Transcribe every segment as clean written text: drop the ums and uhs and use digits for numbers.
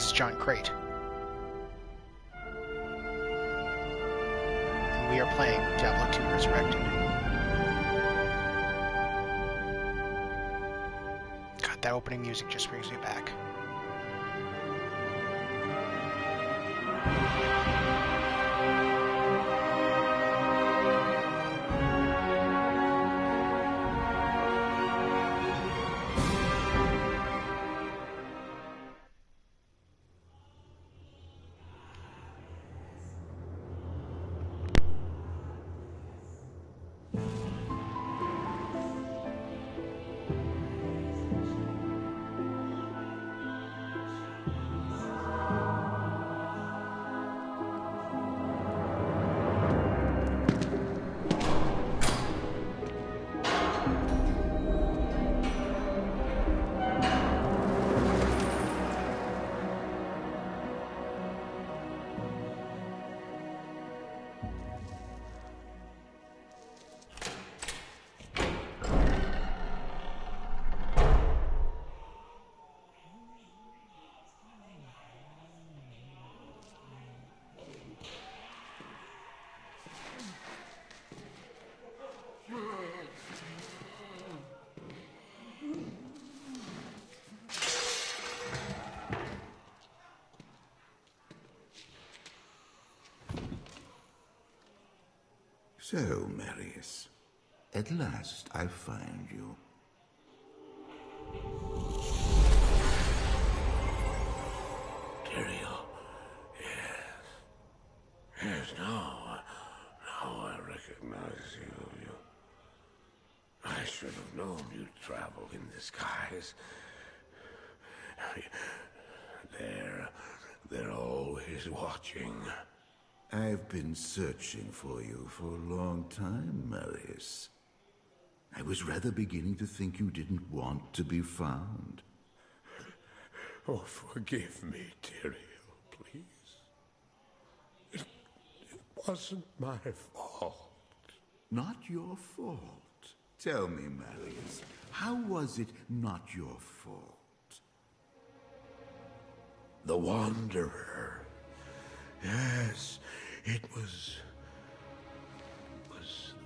This is John Crate. And we are playing Diablo 2 Resurrected. God, that opening music just brings me back. So, Marius, at last I find you. Tyrael, yes. Yes, now I recognize you. I should have known you'd travel in disguise. They're always watching. I've been searching for you for a long time, Marius. I was rather beginning to think you didn't want to be found. Oh, forgive me, Tyrael, please. It wasn't my fault. Not your fault. Tell me, Marius, how was it not your fault? The Wanderer. Yes, it was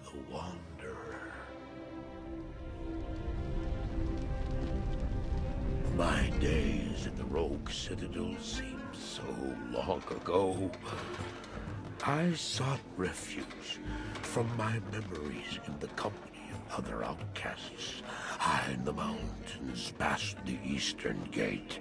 the Wanderer. My days at the Rogue Citadel seemed so long ago. I sought refuge from my memories in the company of other outcasts, high in the mountains past the Eastern Gate.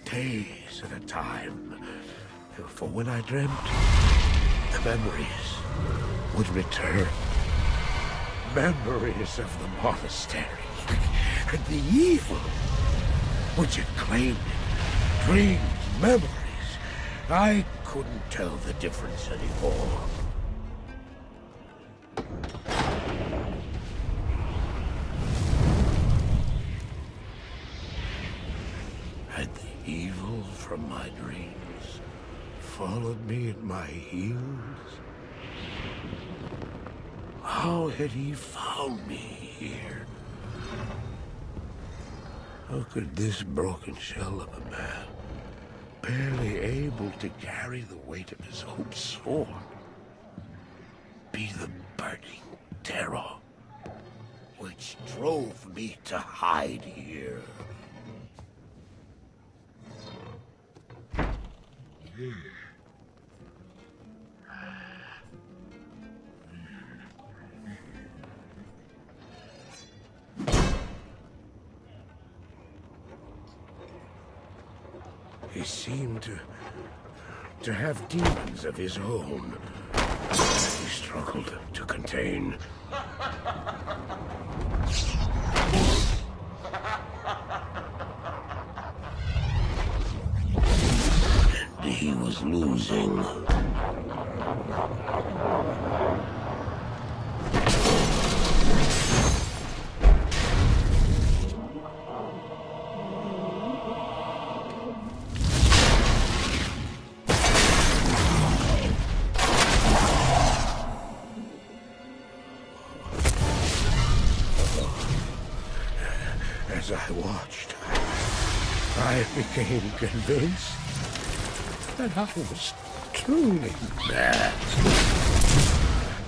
Days at a time. For when I dreamt, the memories would return. Memories of the monastery and the evil which had claimed it. Dreams, memories. I couldn't tell the difference anymore. Evil from my dreams followed me at my heels. How had he found me here? How could this broken shell of a man, barely able to carry the weight of his own sword, be the burning terror which drove me to hide here? He seemed to have demons of his own. He struggled to contain. And he was losing. As I watched, I became convinced that I was truly mad.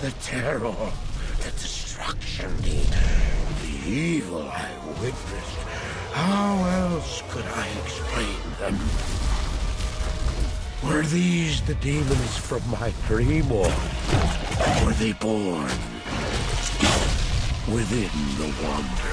The terror, the destruction, the evil I witnessed. How else could I explain them? Were these the demons from my dream, or were they born within the wonder?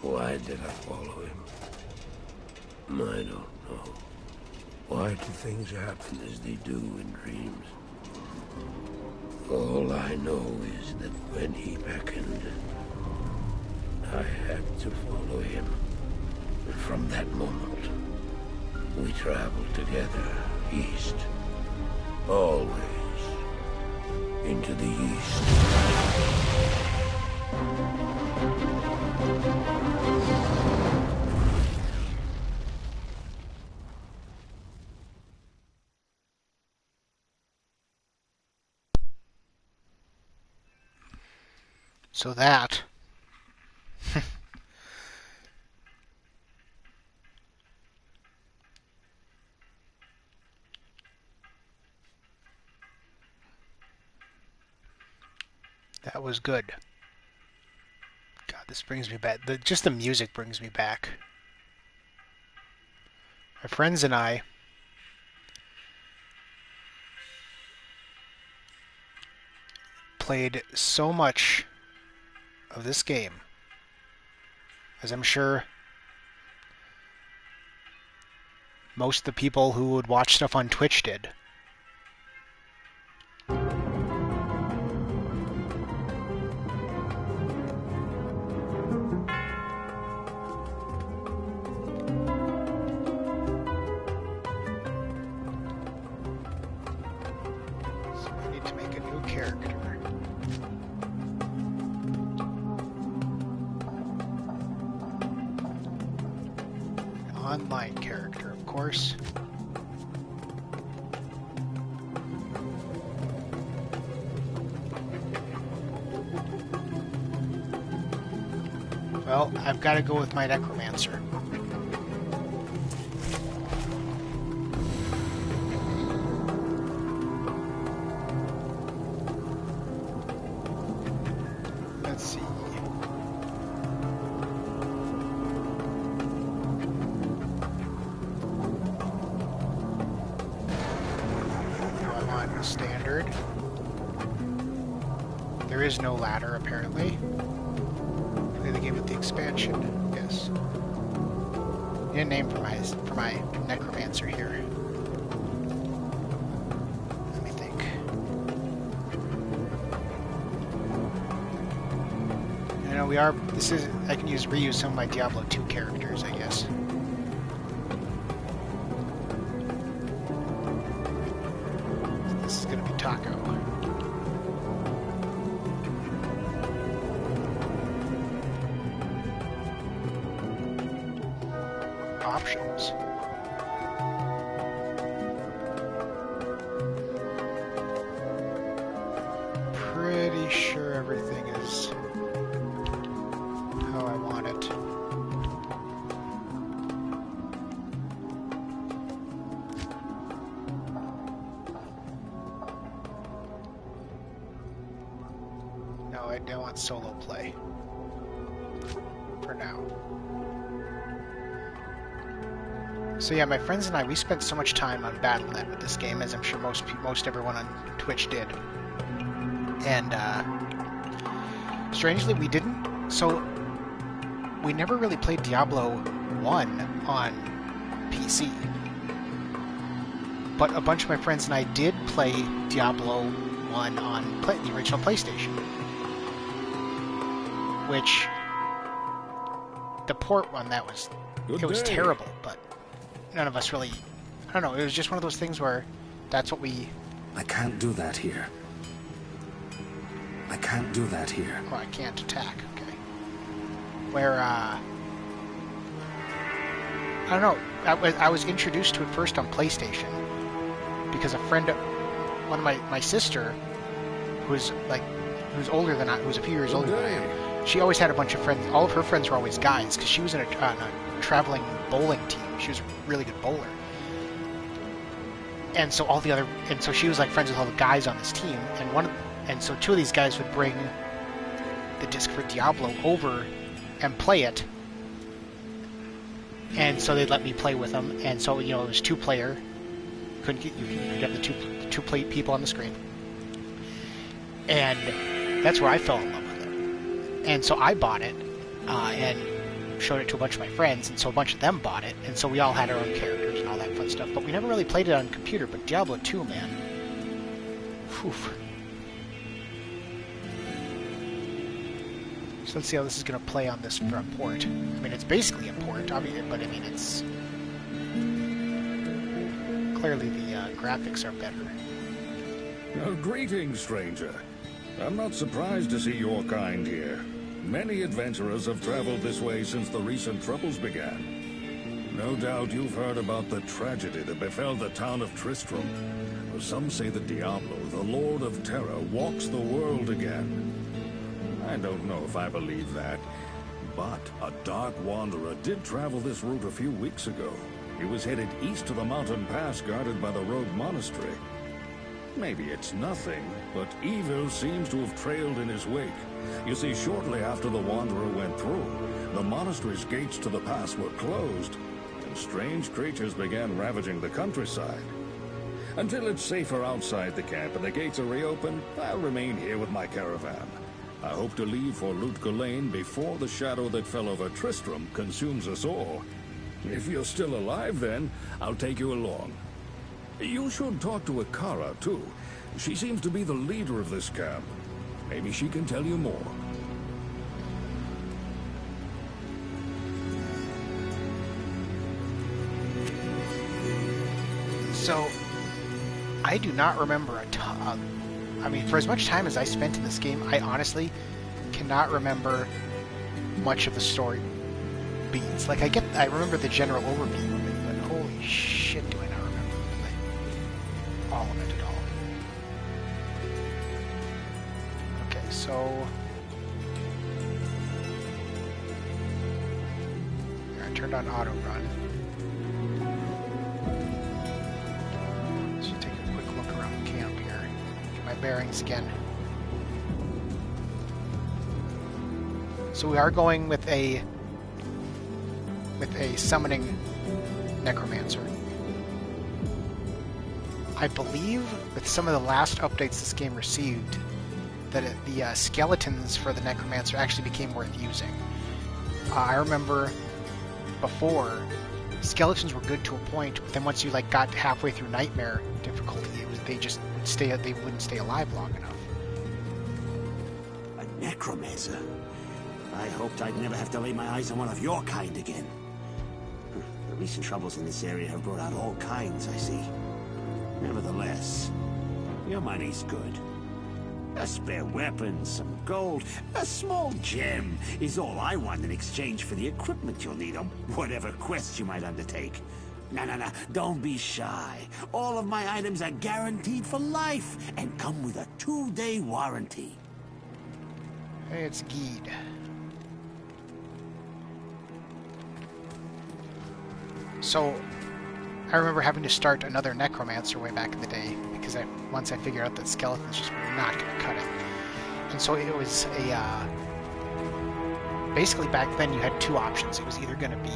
Why did I follow him? I don't know. Why do things happen as they do in dreams? All I know is that when he beckoned, I had to follow him. And from that moment, we traveled together, east. Always into the east. So that... that was good. God, this brings me back. Just the music brings me back. My friends and I played so much of this game, as I'm sure most of the people who would watch stuff on Twitch did. So I need to make a new character. Online character, of course. Well, I've got to go with my necromancer. Let's see. Standard. There is no ladder, apparently. Maybe they gave it the expansion. Yes. Need a name for my necromancer here. Let me think. You know, I can reuse some of my Diablo 2 characters, I guess. This is going to be Taco. Options. Pretty sure everything is how I want it. I want solo play. For now. So yeah, my friends and I, we spent so much time on Battle.net with this game, as I'm sure most everyone on Twitch did. And strangely, we didn't. So we never really played Diablo 1 on PC. But a bunch of my friends and I did play Diablo 1 on the original PlayStation. Which, the port on that was, it was terrible, but none of us really, I don't know, it was just one of those things where that's what we... I can't do that here. I can't do that here. Oh, I can't attack, okay. Where, I don't know, I was introduced to it first on PlayStation, because a friend, one of my sister, who's older than I, who's a few years older than I am, she always had a bunch of friends. All of her friends were always guys, because she was in a traveling bowling team. She was a really good bowler. And so so she was like friends with all the guys on this team, and so two of these guys would bring the disc for Diablo over and play it. And so they'd let me play with them, and so, you know, it was 2-player. You could have the two people on the screen. And that's where I fell in love with it. And so I bought it, and showed it to a bunch of my friends, and so a bunch of them bought it, and so we all had our own characters and all that fun stuff. But we never really played it on computer, but Diablo 2, man. Whew. So let's see how this is going to play on this for a port. I mean, it's basically a port, obviously, but I mean, it's... Clearly the graphics are better. Greetings, stranger. I'm not surprised to see your kind here. Many adventurers have traveled this way since the recent troubles began. No doubt you've heard about the tragedy that befell the town of Tristram. Some say that Diablo, the Lord of Terror, walks the world again. I don't know if I believe that, but a dark wanderer did travel this route a few weeks ago. He was headed east to the mountain pass guarded by the rogue monastery. Maybe it's nothing, but evil seems to have trailed in his wake. You see, shortly after the wanderer went through, the monastery's gates to the pass were closed, and strange creatures began ravaging the countryside. Until it's safer outside the camp and the gates are reopened, I'll remain here with my caravan. I hope to leave for Lutgulain before the shadow that fell over Tristram consumes us all. If you're still alive then, I'll take you along. You should talk to Akara, too. She seems to be the leader of this camp. Maybe she can tell you more. So, I do not remember a ton. I mean, for as much time as I spent in this game, I honestly cannot remember much of the story beats. Like, I remember the general overview of it, but holy shit, do I not remember all of it at all. Okay, so I turned on auto run. Let's take a quick look around camp here. Get my bearings again. So we are going with a summoning necromancer. I believe with some of the last updates this game received, that the skeletons for the necromancer actually became worth using. I remember before, skeletons were good to a point, but then once you got halfway through nightmare difficulty, they wouldn't stay alive long enough. A necromancer? I hoped I'd never have to lay my eyes on one of your kind again. The recent troubles in this area have brought out all kinds, I see. Nevertheless, your money's good. A spare weapon, some gold, a small gem is all I want in exchange for the equipment you'll need on whatever quest you might undertake. No, don't be shy. All of my items are guaranteed for life and come with a 2-day warranty. Hey, it's Geed. So, I remember having to start another necromancer way back in the day, because once I figured out that skeletons just were not going to cut it. And so it was a... basically, back then, you had two options. It was either going to be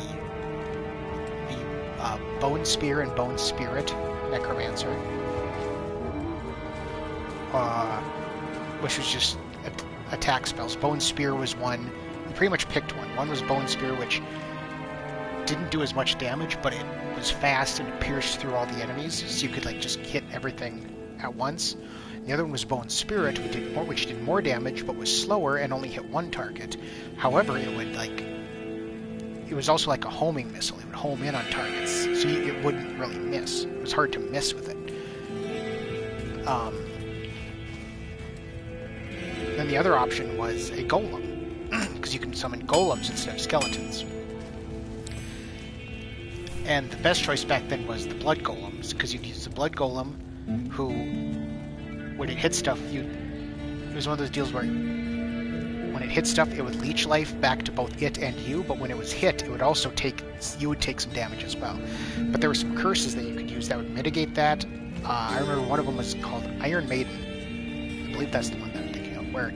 the Bone Spear and Bone Spirit necromancer, which was just attack spells. Bone Spear was one. You pretty much picked one. One was Bone Spear, which didn't do as much damage, but it was fast and it pierced through all the enemies, so you could like just hit everything at once. The other one was Bone Spirit, which did more damage, but was slower and only hit one target. However, it was also like a homing missile. It would home in on targets, so it wouldn't really miss. It was hard to miss with it. Then the other option was a golem, because you can summon golems instead of skeletons. And the best choice back then was the blood golems, because you'd use the blood golem, who, when it hit stuff, it was one of those deals where when it hit stuff, it would leech life back to both it and you, but when it was hit, it would also you would take some damage as well. But there were some curses that you could use that would mitigate that. I remember one of them was called Iron Maiden. I believe that's the one that I'm thinking of, where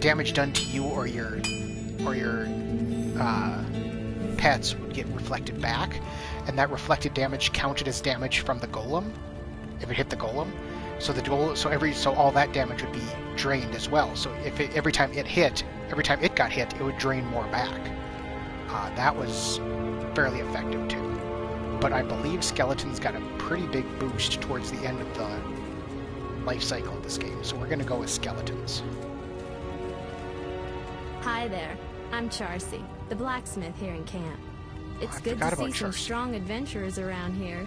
damage done to you or your pets would get reflected back, and that reflected damage counted as damage from the golem if it hit the golem. So so all that damage would be drained as well. So every time it got hit, it would drain more back. That was fairly effective too. But I believe skeletons got a pretty big boost towards the end of the life cycle of this game, so we're going to go with skeletons. Hi there, I'm Charcy, the blacksmith here in camp. It's good to see some strong adventurers around here.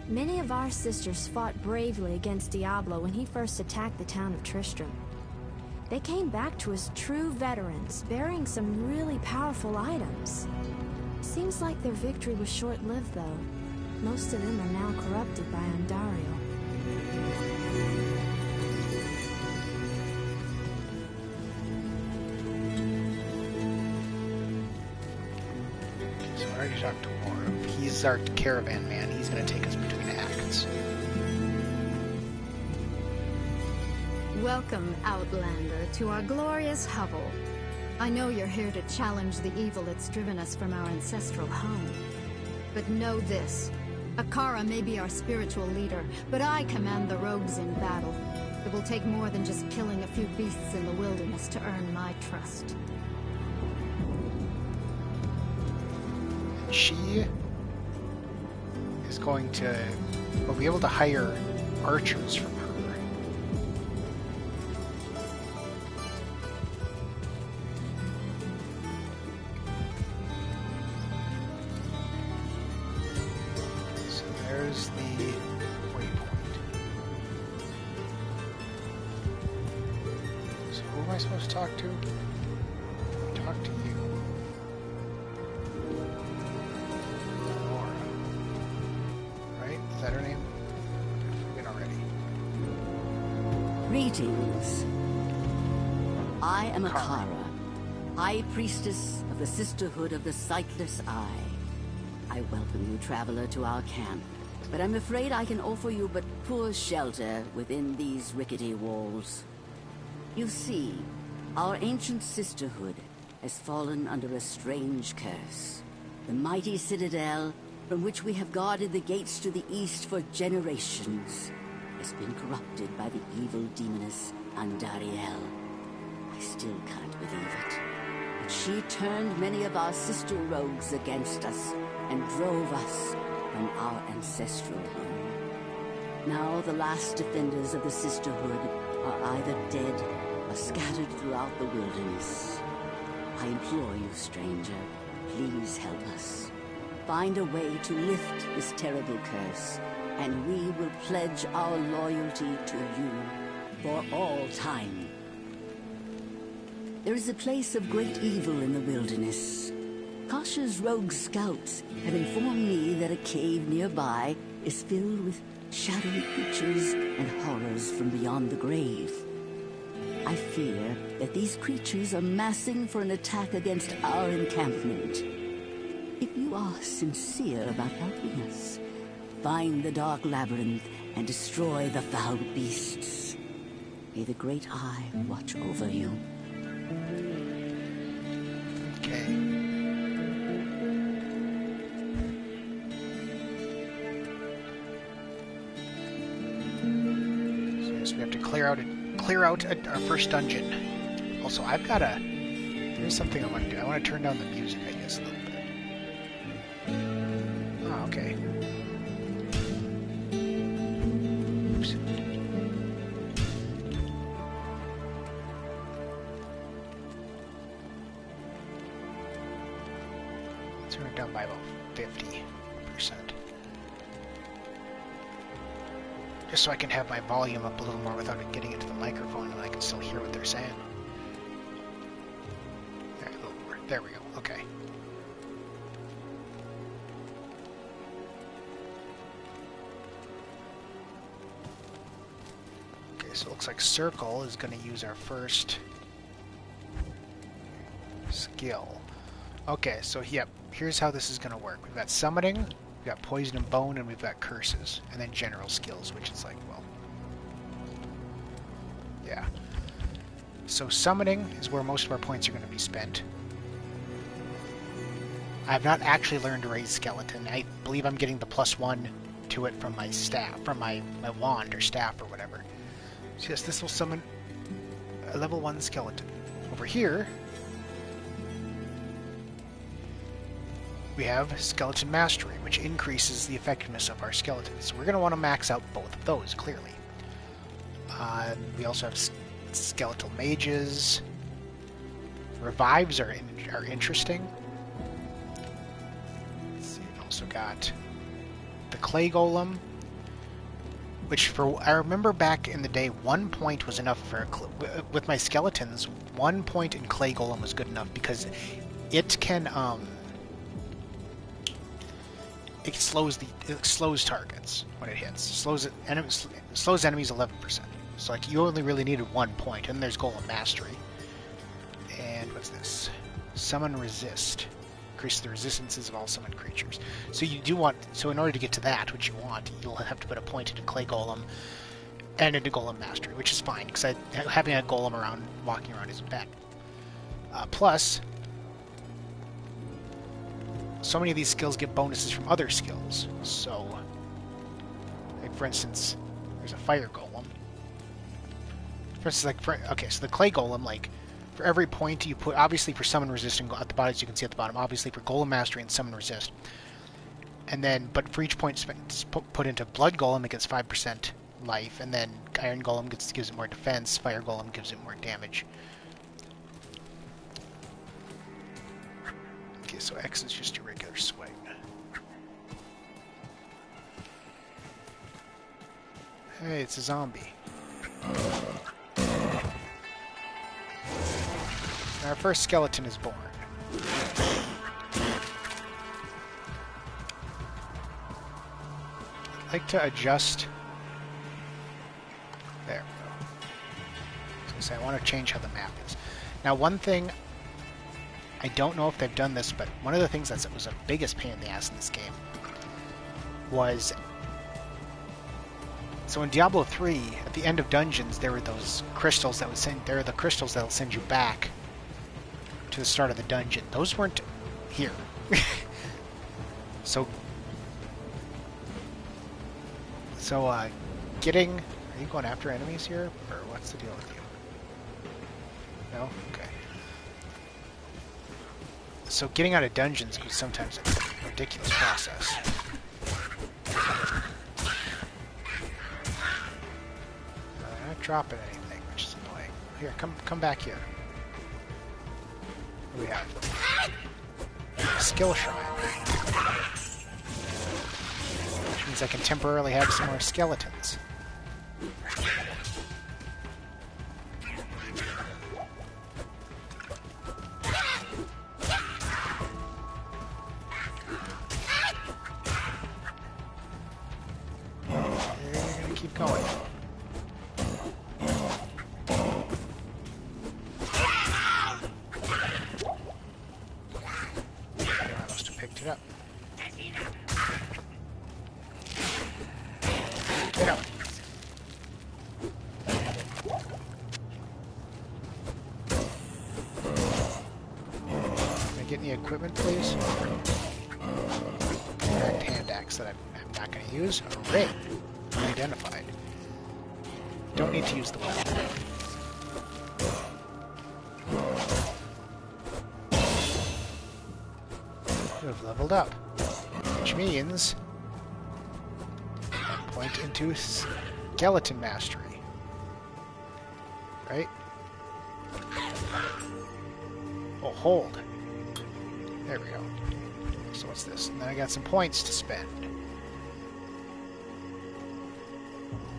Many of our sisters fought bravely against Diablo when he first attacked the town of Tristram. They came back to us true veterans, bearing some really powerful items. Seems like their victory was short-lived, though. Most of them are now corrupted by Andariel. So I already talked to Warren. He's our caravan man. He's going to take us between acts. Welcome, Outlander, to our glorious hovel. I know you're here to challenge the evil that's driven us from our ancestral home. But know this. Akara may be our spiritual leader, but I command the rogues in battle. It will take more than just killing a few beasts in the wilderness to earn my trust. She is going to... We'll be able to hire archers from her. So there's the waypoint. So who am I supposed to talk to? Talk to you. Is that her name? I forget already. Greetings. I am Akara, High Priestess of the Sisterhood of the Sightless Eye. I welcome you, traveler, to our camp, but I'm afraid I can offer you but poor shelter within these rickety walls. You see, our ancient sisterhood has fallen under a strange curse. The mighty citadel, from which we have guarded the gates to the east for generations, has been corrupted by the evil demoness Andariel. I still can't believe it. But she turned many of our sister rogues against us and drove us from our ancestral home. Now the last defenders of the sisterhood are either dead or scattered throughout the wilderness. I implore you, stranger, please help us. Find a way to lift this terrible curse, and we will pledge our loyalty to you for all time. There is a place of great evil in the wilderness. Kasha's rogue scouts have informed me that a cave nearby is filled with shadowy creatures and horrors from beyond the grave. I fear that these creatures are massing for an attack against our encampment. If you are sincere about helping us, find the dark labyrinth and destroy the foul beasts. May the Great Eye watch over you. Okay. So yes, we have to clear out our first dungeon. Also, I've got a... Here's something I want to do. I want to turn down the music, I guess, a little bit. Oh, okay. Oops. Turn it down by about 50%. Just so I can have my volume up a little more without it getting into the microphone and I can still hear what they're saying. There we go. Okay. Okay, so it looks like Circle is going to use our first skill. Okay, so yep, here's how this is going to work. We've got Summoning, we've got Poison and Bone, and we've got Curses. And then General Skills, which is like, well... Yeah. So Summoning is where most of our points are going to be spent. I have not actually learned to raise Skeleton. I believe I'm getting the +1 to it from my staff, from my wand or staff or whatever. So yes, this will summon a level 1 skeleton. Over here, we have Skeleton Mastery, which increases the effectiveness of our skeletons. So we're going to want to max out both of those, clearly. We also have Skeletal Mages. Revives are interesting. Also got the Clay Golem, which I remember back in the day, 1 point was enough for with my skeletons. 1 point in Clay Golem was good enough because it can it slows targets when it hits. Slows enemies 11%. So like you only really needed 1 point. And there's Golem Mastery. And what's this? Summon Resist. Increase the resistances of all summoned creatures. So you do want, so in order to get to that, which you want, you'll have to put a point into Clay Golem and into Golem Mastery, which is fine, because having a Golem around, walking around isn't bad. Plus, so many of these skills get bonuses from other skills. So, like for instance, there's a Fire Golem. For instance, okay, so the Clay Golem, like, for every point you put, obviously for Summon Resist and at the bottom, as you can see at the bottom, obviously for Golem Mastery and Summon Resist. And then, but for each point put into Blood Golem, it gets 5% life, and then Iron Golem gives it more defense, Fire Golem gives it more damage. Okay, so X is just your regular swing. Hey, it's a zombie. Our first skeleton is born. I'd like to adjust. There we go. So I want to change how the map is. Now, one thing, I don't know if they've done this, but one of the things that was the biggest pain in the ass in this game was, so in Diablo 3, at the end of dungeons, there were those crystals that would send. There are the crystals that will send you back to the start of the dungeon. Those weren't here. So getting... Are you going after enemies here? Or what's the deal with you? No? Okay. So getting out of dungeons was sometimes a ridiculous process. They're not dropping anything, which is annoying. Here, come back here. What do we have? Skill Shrine. Which means I can temporarily have some more skeletons. You're gonna keep going. It up. Get up. get any equipment, please? Direct hand axe that I'm not going to use. A ring. Unidentified. Don't need to use the weapon. We've leveled up. Which means... point into skeleton mastery. Right? Oh, hold. There we go. So what's this? And then I got some points to spend.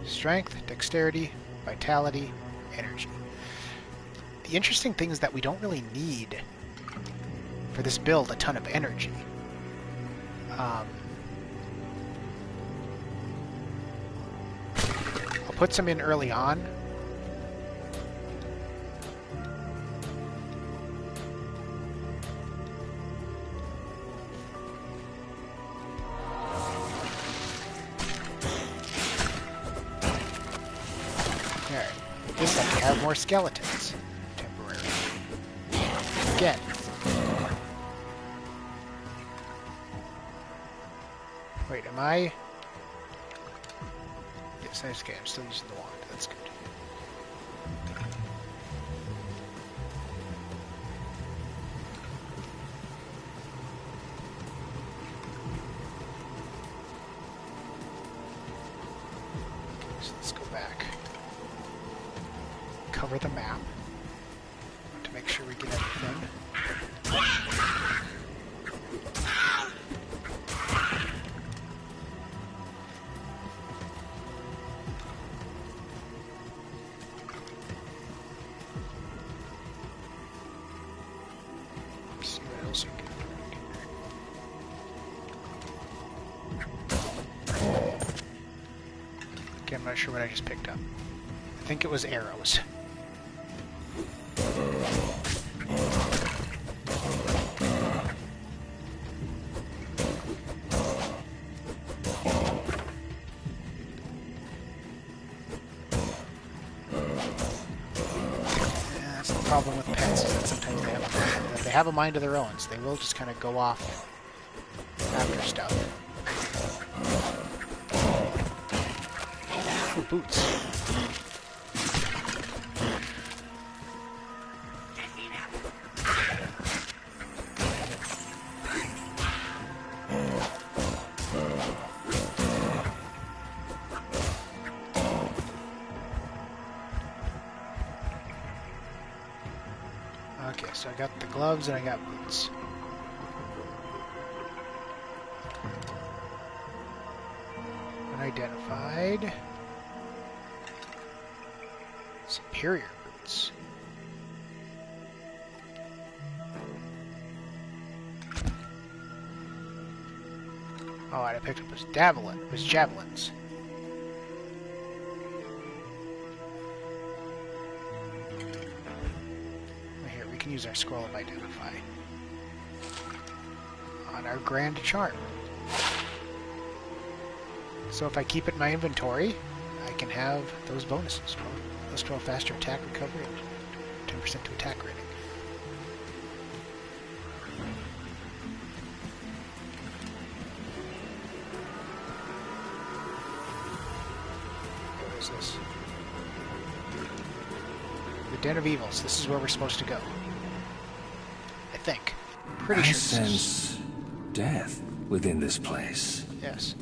Strength, dexterity, vitality, energy. The interesting thing is that we don't really need, for this build, a ton of energy. I'll put some in early on. Just like to have more skeletons. Temporary. Again. Wait, am I... Yes, okay, I'm still using the wand. That's good. So let's go back. Cover the map to make sure we get everything. Let's see what else we can do. Okay, I'm not sure what I just picked up. I think it was arrows. Problem with pets is that sometimes they have a mind of their own, so they will just kind of go off after stuff. Ooh, boots. Okay, so I got the gloves and I got boots. Unidentified. Superior boots. Oh, I picked up this javelins. We can use our scroll of identify on our grand charm. So if I keep it in my inventory, I can have those bonuses. Plus 12 faster attack recovery and 10% to attack rating. What is this? The Den of Evils. This is where we're supposed to go. I think. Pretty sure. I sense death within this place. Yes.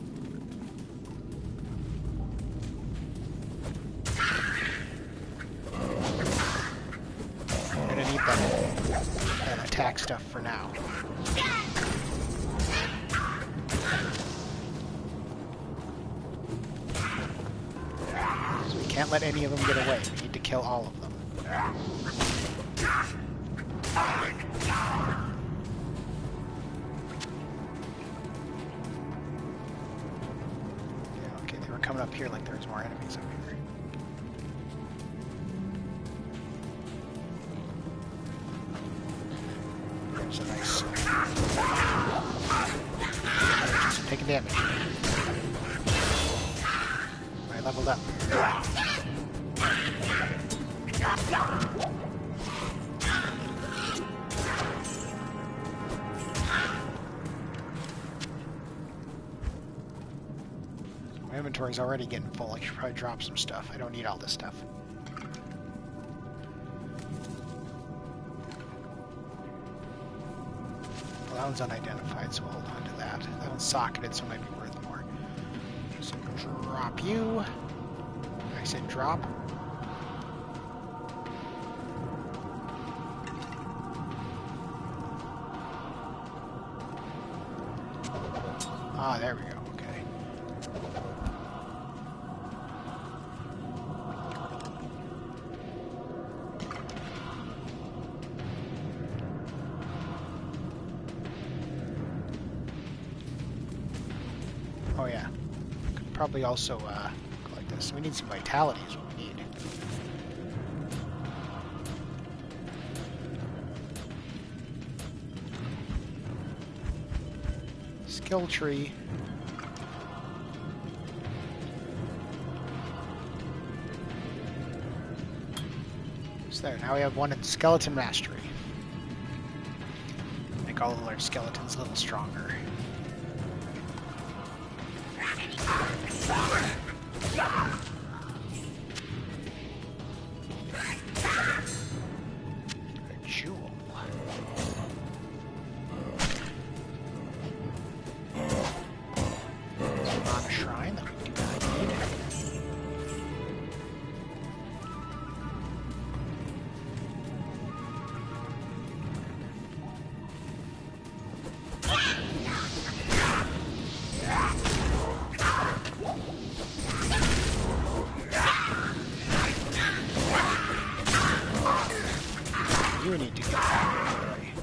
I'm gonna need that attack stuff for now. So we can't let any of them get away. We need to kill all of them. Okay, they were coming up here like there was more enemies up here. There's a nice... Just taking damage. I leveled up. inventory's already getting full. I should probably drop some stuff. I don't need all this stuff. Well, that one's unidentified, so we'll hold on to that. That one's socketed, so it might be worth more. So drop you. I said drop. Ah, there we go. Okay. Oh yeah. Could probably also go like this. We need some vitality is what we need. Skill tree. So there, now we have one in skeleton mastery. Make all of our skeletons a little stronger. A jewel. On a shrine that we do not need. You need to get out of the way.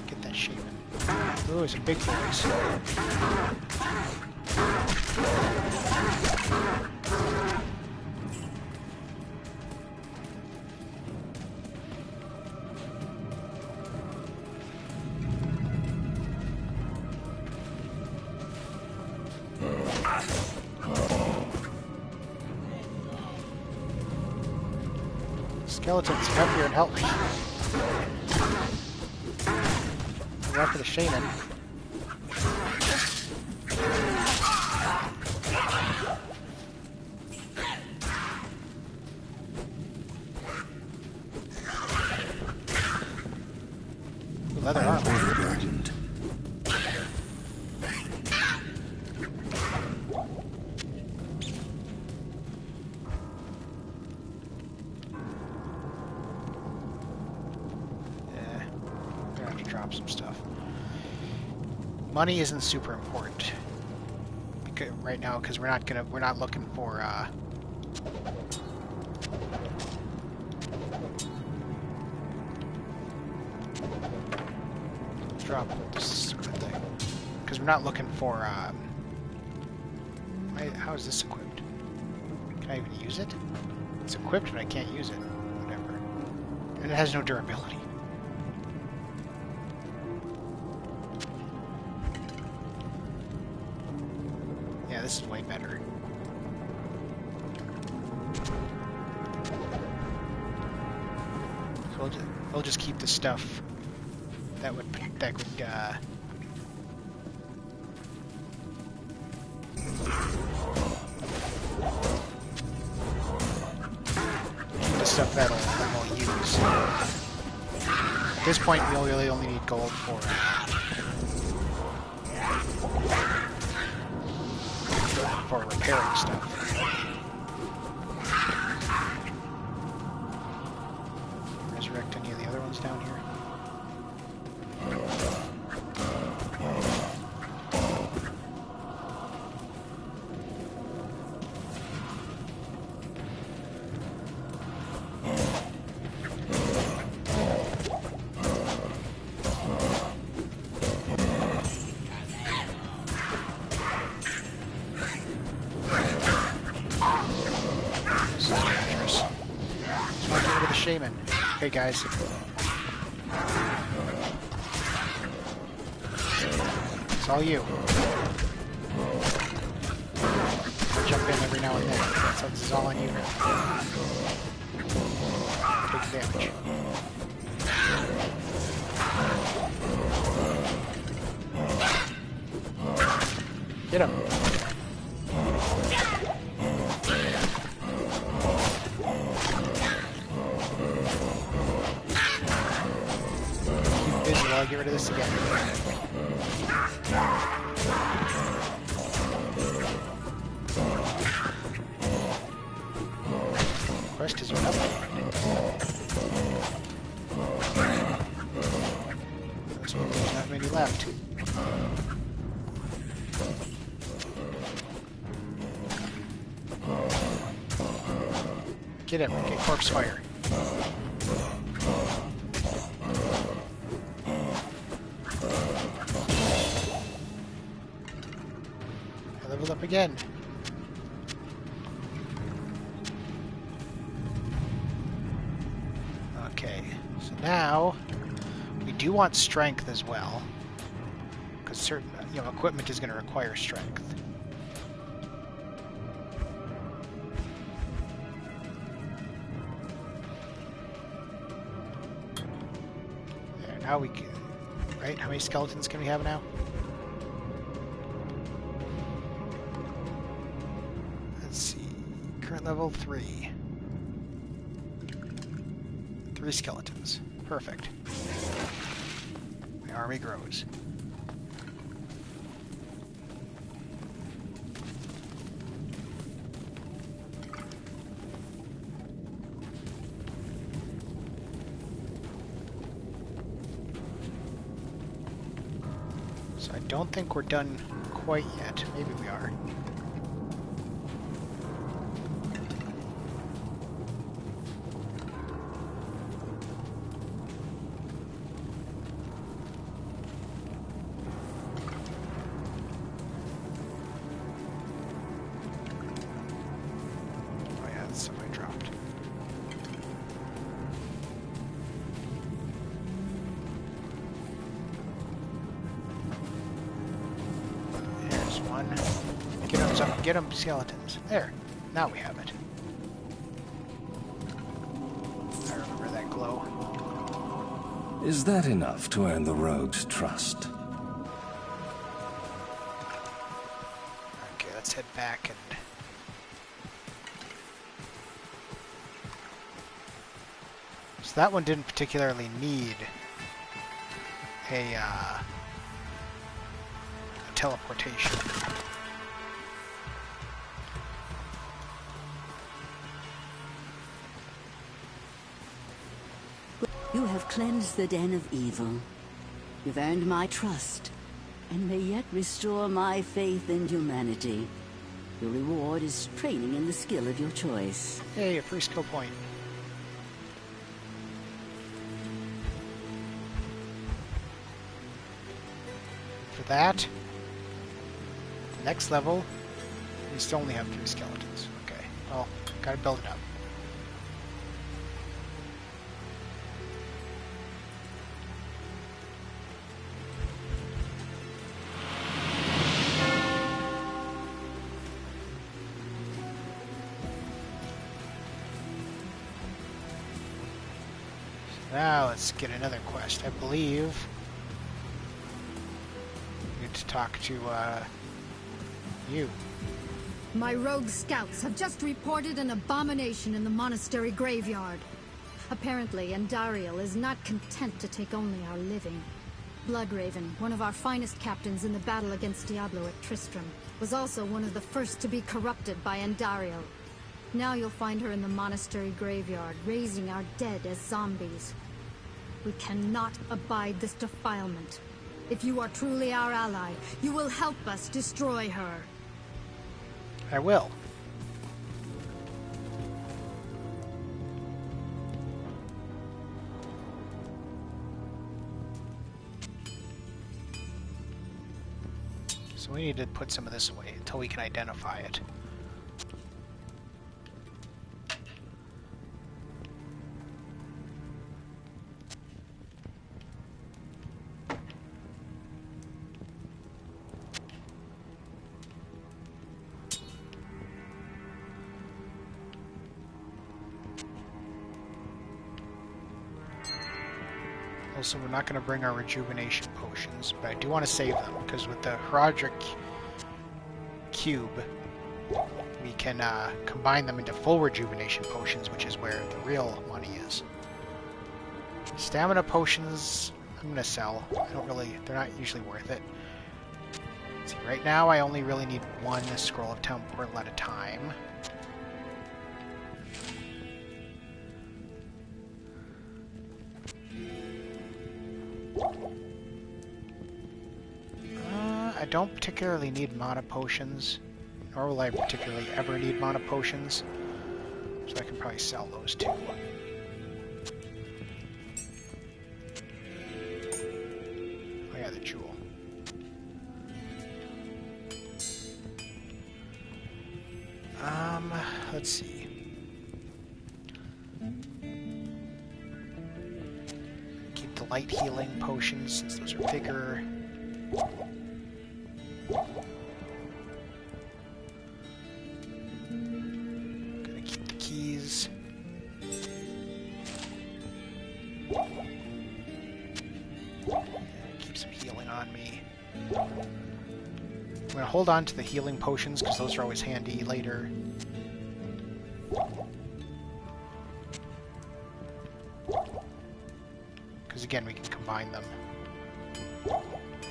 Get that shaman. Ooh, it's a big voice. Skeletons, come here and help me. We're after the shaman. Leather armor. Some stuff. Money isn't super important right now because we're not looking for drop this stupid thing because we're not looking for how is this equipped? Can I even use it? It's equipped but I can't use it. Whatever. And it has no durability. This is way better. So we'll just keep the stuff that would keep the stuff that we'll use. At this point, we really only need gold for repairing stuff. Resurrect any of the other ones down here? Shaman. Hey guys. It's all you. Jump in every now and then. So this is all on you now. Take damage. Get him. Keep busy while I get rid of this again. Quest is what there's not many left. Get him. Get corpse fire. I leveled up again. Okay, so now we do want strength as well, because certain equipment is going to require strength. There, now we can. Right? How many skeletons can we have now? Let's see. Current level 3. 3 skeletons. Perfect. My army grows. So I don't think we're done quite yet. Maybe we are. Get them skeletons. There. Now we have it. I remember that glow. Is that enough to earn the rogue's trust? Okay, let's head back and... So that one didn't particularly need a teleportation. You have cleansed the den of evil. You've earned my trust, and may yet restore my faith in humanity. Your reward is training in the skill of your choice. Hey, a free skill point. For that, next level, we still only have 3 skeletons. Okay, well, gotta build it up. Now let's get another quest. I believe we need to talk to you. My rogue scouts have just reported an abomination in the monastery graveyard. Apparently, Andariel is not content to take only our living. Bloodraven, one of our finest captains in the battle against Diablo at Tristram, was also one of the first to be corrupted by Andariel. Now you'll find her in the monastery graveyard, raising our dead as zombies. We cannot abide this defilement. If you are truly our ally, you will help us destroy her. I will. So we need to put some of this away until we can identify it. Also, we're not going to bring our rejuvenation potions, but I do want to save them, because with the Herodric Cube, we can combine them into full rejuvenation potions, which is where the real money is. Stamina potions, I'm going to sell. They're not usually worth it. Let's see, right now I only really need one scroll of town portal at a time. I don't particularly need mana potions, nor will I particularly ever need mana potions, so I can probably sell those too. Oh yeah, the jewel. Let's see. Keep the light healing potions since those are bigger. Gonna keep the keys. Keep some healing on me. I'm gonna hold on to the healing potions because those are always handy later. Because again, we can combine them.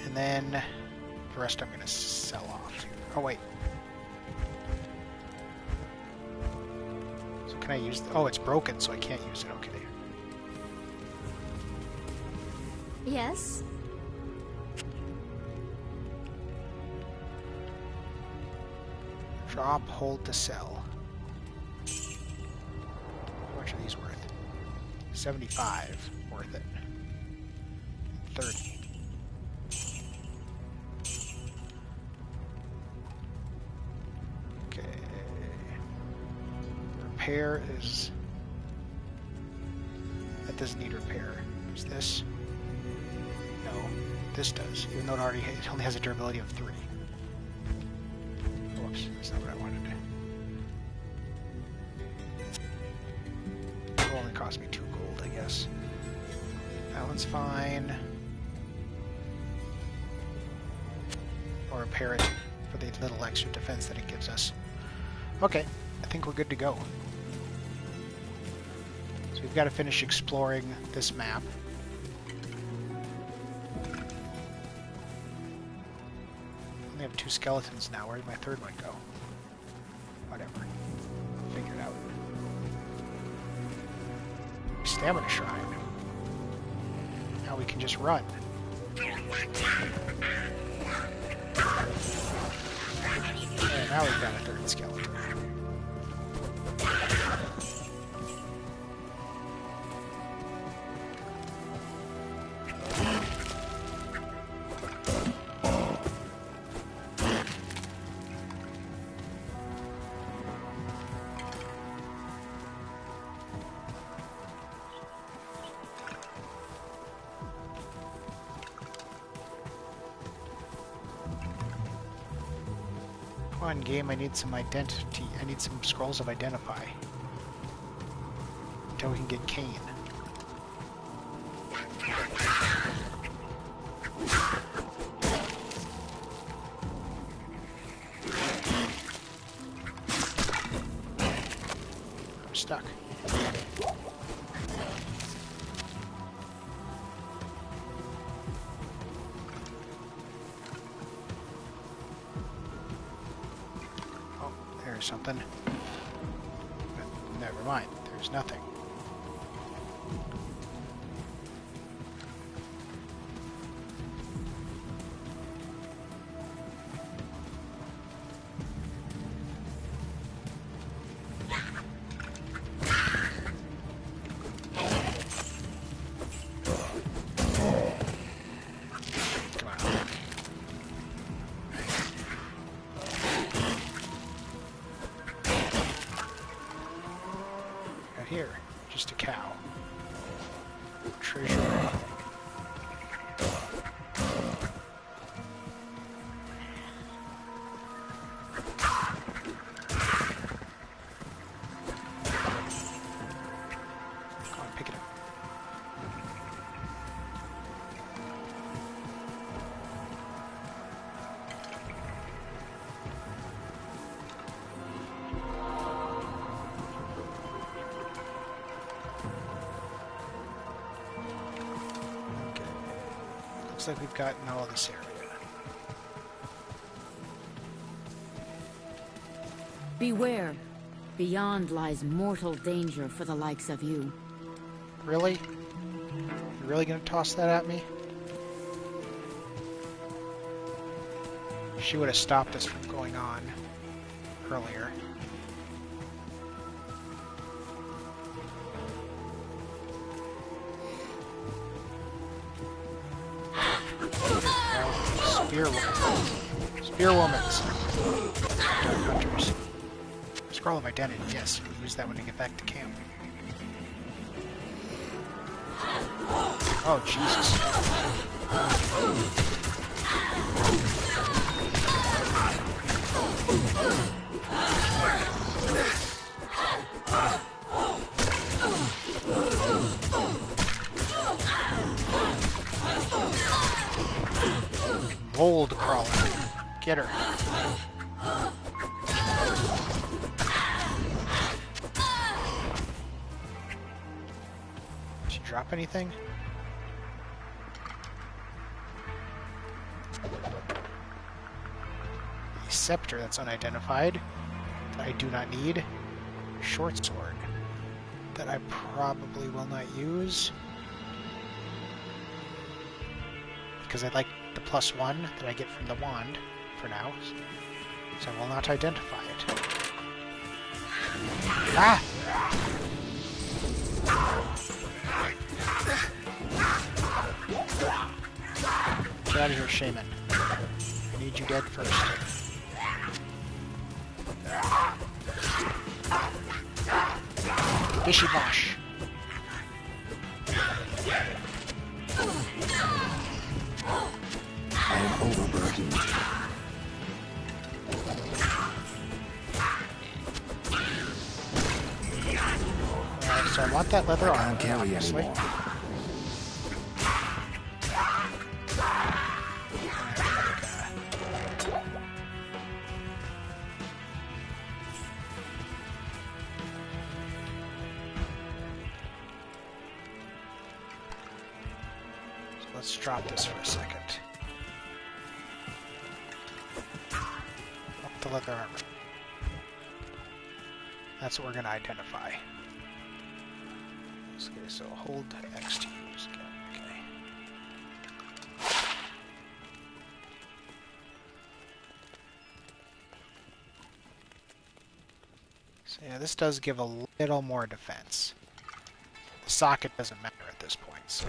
And then the rest I'm gonna sell off. Oh wait. So can I use... Oh, it's broken, so I can't use it. Okay. Yes? Drop, hold to sell. How much are these worth? 75. Worth it. 30. Okay. Repair is... That doesn't need repair. Is this? No. This does, even though it only has a durability of 3. Whoops, that's not what I wanted to do. It'll only cost me 2 gold, I guess. That one's fine. Or repair it for the little extra defense that it gives us. Okay, I think we're good to go. So we've got to finish exploring this map. I only have 2 skeletons now. Where did my third one go? Whatever. I'll figure it out. Stamina shrine. Now we can just run. And now we've got a third skeleton. Come on, game, I need some identity. I need some scrolls of identify. Until we can get Cain. I'm stuck. Something. But never mind, there's nothing. Here, just a cow. Treasure. Come on, pick it up. Looks like we've gotten all of this area. Beware. Beyond lies mortal danger for the likes of you. Really? You're really gonna toss that at me? She would have stopped us from going on earlier. Spearwomans. Dark hunters. Scroll of identity, yes. We'll use that when we get back to camp. Oh, Jesus. Mold crawler. Get her. Did she drop anything? A scepter that's unidentified that I do not need. Short sword that I probably will not use because I like the +1 that I get from the wand for now, so I will not identify it. Ah! Get out of here, shaman. I need you dead first. Bishy bosh. I am overburdened. So I want that leather I armor, can't carry obviously. anymore. Let's drop this for a second. Up the leather armor. That's what we're going to identify. Okay, so hold X to use again. Okay. So yeah, this does give a little more defense. The socket doesn't matter at this point, so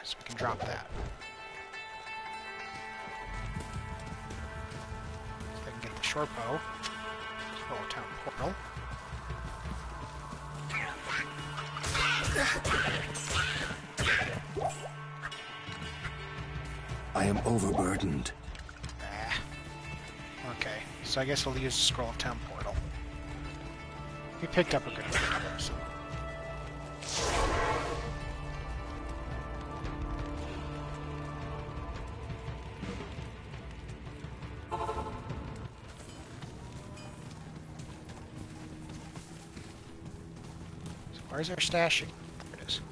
so we can drop that. So I can get the short bow. Scroll town portal. I am overburdened. Okay, so I guess we'll use the scroll of town portal. We picked up a good amount of those. So where's our stashing? There it is.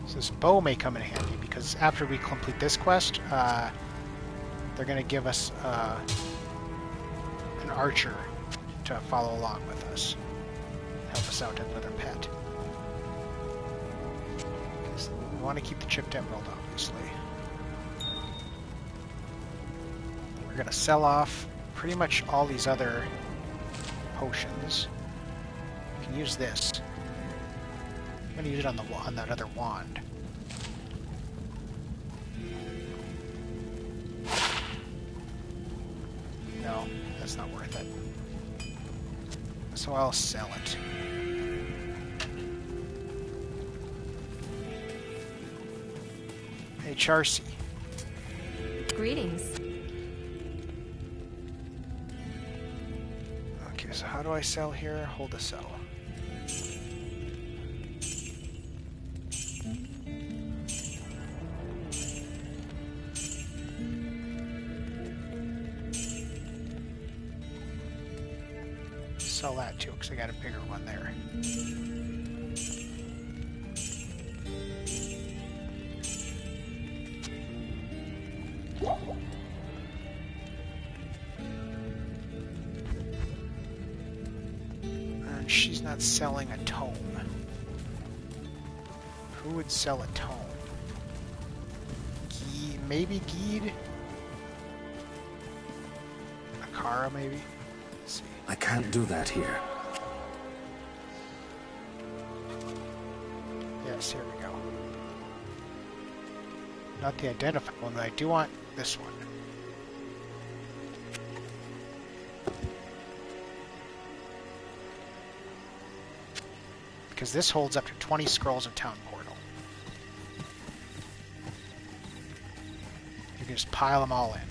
So this bow may come in handy because after we complete this quest, they're going to give us an archer to follow along with us, help us out with our pet. We want to keep the chipped emerald, obviously. We're going to sell off pretty much all these other potions. We can use this. I'm going to use it on that other wand. No, that's not worth it. So I'll sell it. Hey, Charcy. Greetings. Okay, so how do I sell here? Hold a sell. sell that too, because I got a bigger one there. And she's not selling a tome. Who would sell a tome? Maybe Geed? Akara, maybe? Let's see. I can't do that here. Yes, here we go. Not the identified one, but I do want this one. Because this holds up to 20 scrolls of Town Portal. You can just pile them all in.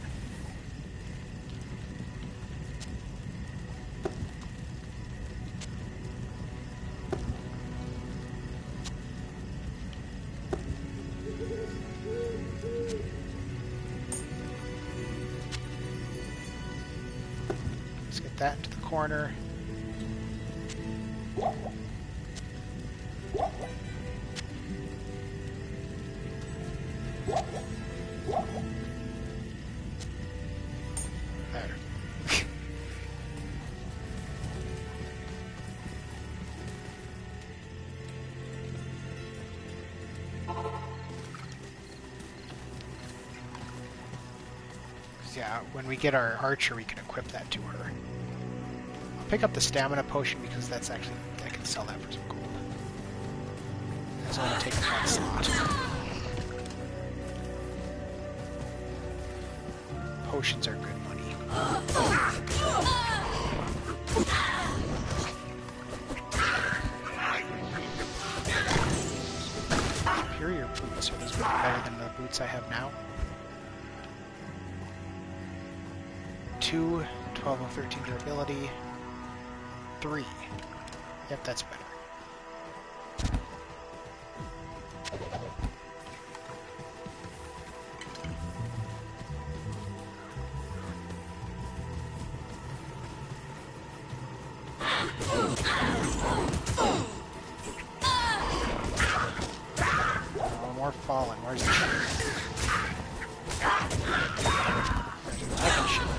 Let's get that into the corner. Yeah, when we get our archer, we can equip that to her. I'll pick up the stamina potion because that's actually, I can sell that for some gold. That's only taking one slot. Potions are good money. Superior boots, are those better than the boots I have now? 2, 12 of 13 durability, 3. Yep, that's better. Oh, more fallen. Where's the shot? There's a second shot.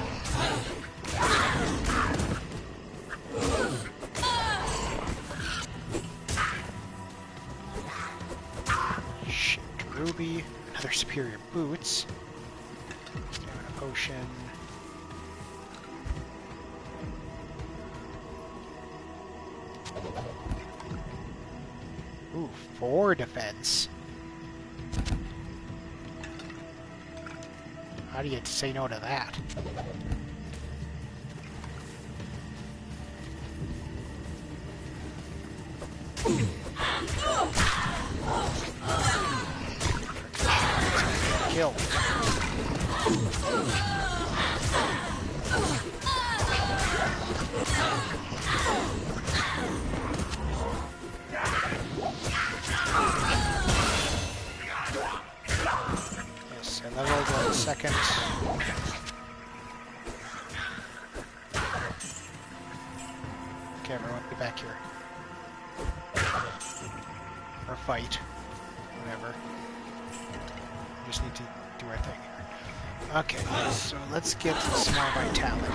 Shit, ruby, another superior boots, stamina potion. Ooh, 4 defense. How do you say no to that? Kill. Yes, I leveled 2nd. Okay, everyone, get back here. Or fight. Whatever. We just need to do our thing here. Okay, so let's get some more vitality.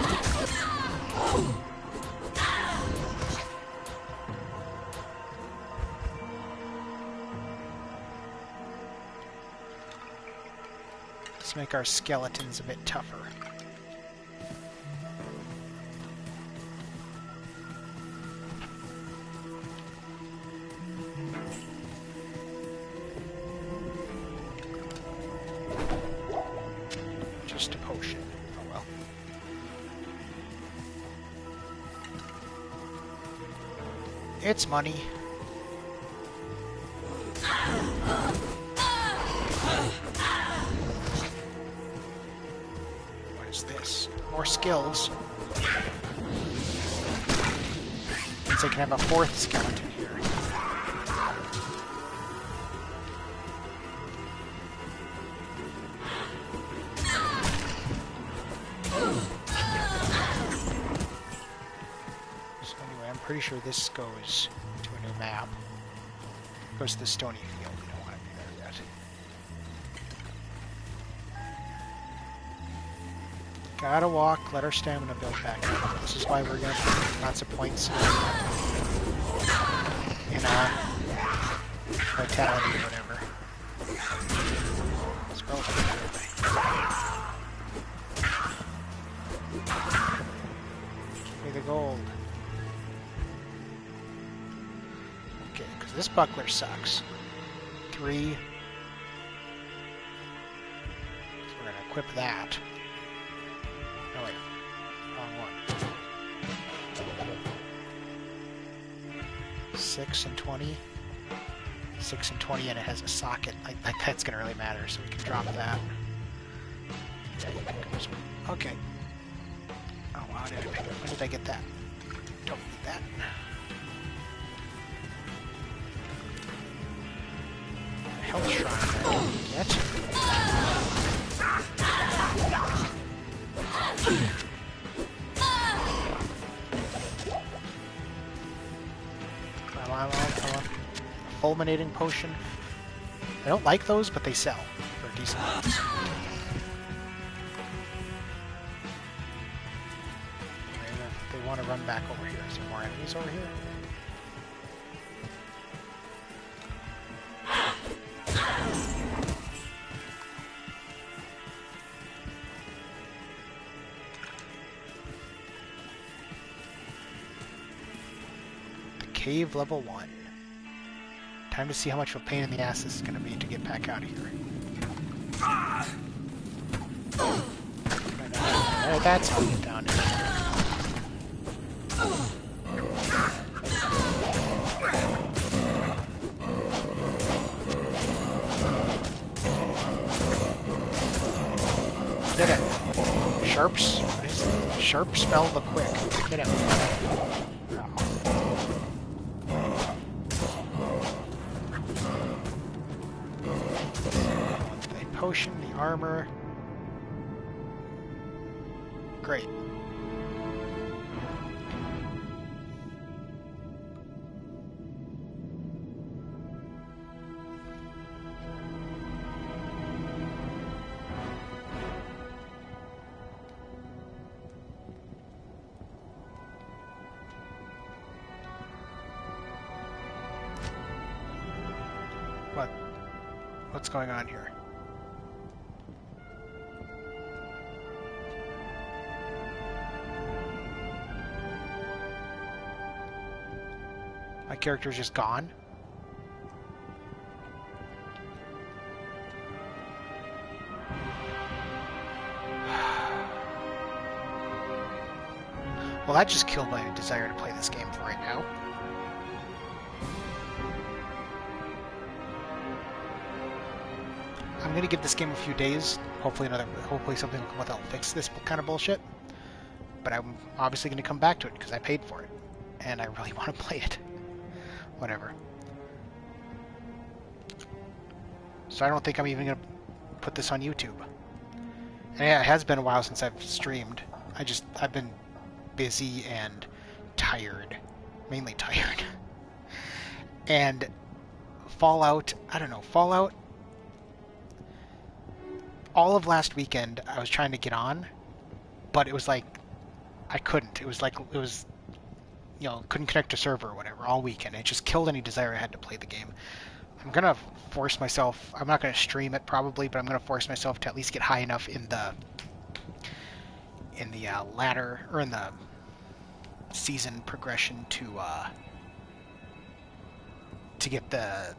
Let's make our skeletons a bit tougher. Just a potion. Oh well. It's money. What is this? More skills. Means I can have a 4th skeleton here. So sure this goes to a new map. It goes to the stony field. We don't want to be there yet. Gotta walk, let our stamina build back up. This is why we're gonna put lots of points in vitality or whatever. It's relatively good. Give me the gold. Okay, because this buckler sucks. 3. So we're gonna equip that. Oh wait, wrong one. 6 and 20. 6 and 20, and it has a socket. Like that's gonna really matter, so we can drop that. Okay. Oh wow, did I pick it? When did I get that? Don't need that. Health shrine I don't get. Come on. Fulminating potion. I don't like those, but they sell for a decent price. They want to run back over here. Is there more enemies over here? The cave level 1. Time to see how much of a pain in the ass this is going to be to get back out of here. That's how we get down here. Did it. Sharps? What is it? Sharp smell the quick. Get it. Potion, the armor. Great. What's going on here? My character's just gone. Well, that just killed my desire to play this game for right now. I'm gonna give this game a few days. Hopefully something will come out that'll fix this kind of bullshit. But I'm obviously gonna come back to it because I paid for it, and I really want to play it. Whatever. So I don't think I'm even gonna put this on YouTube. And yeah, it has been a while since I've streamed. I've been busy and tired, mainly tired. And Fallout, I don't know, Fallout. All of last weekend, I was trying to get on, but it was like I couldn't. It was like couldn't connect to server or whatever all weekend. It just killed any desire I had to play the game. I'm gonna force myself. I'm not gonna stream it probably, but I'm gonna force myself to at least get high enough in the ladder or in the season progression to get the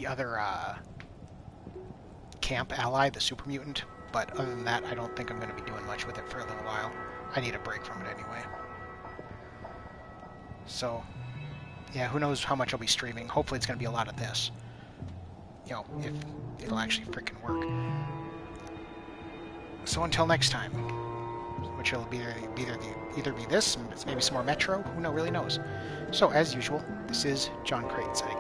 other camp ally, the super mutant. But other than that, I don't think I'm going to be doing much with it for a little while. I need a break from it anyway. So, yeah, who knows how much I'll be streaming. Hopefully it's going to be a lot of this. You know, if it'll actually freaking work. So until next time, which will be either be this, maybe some more Metro, who really knows. So, as usual, this is John Crate signing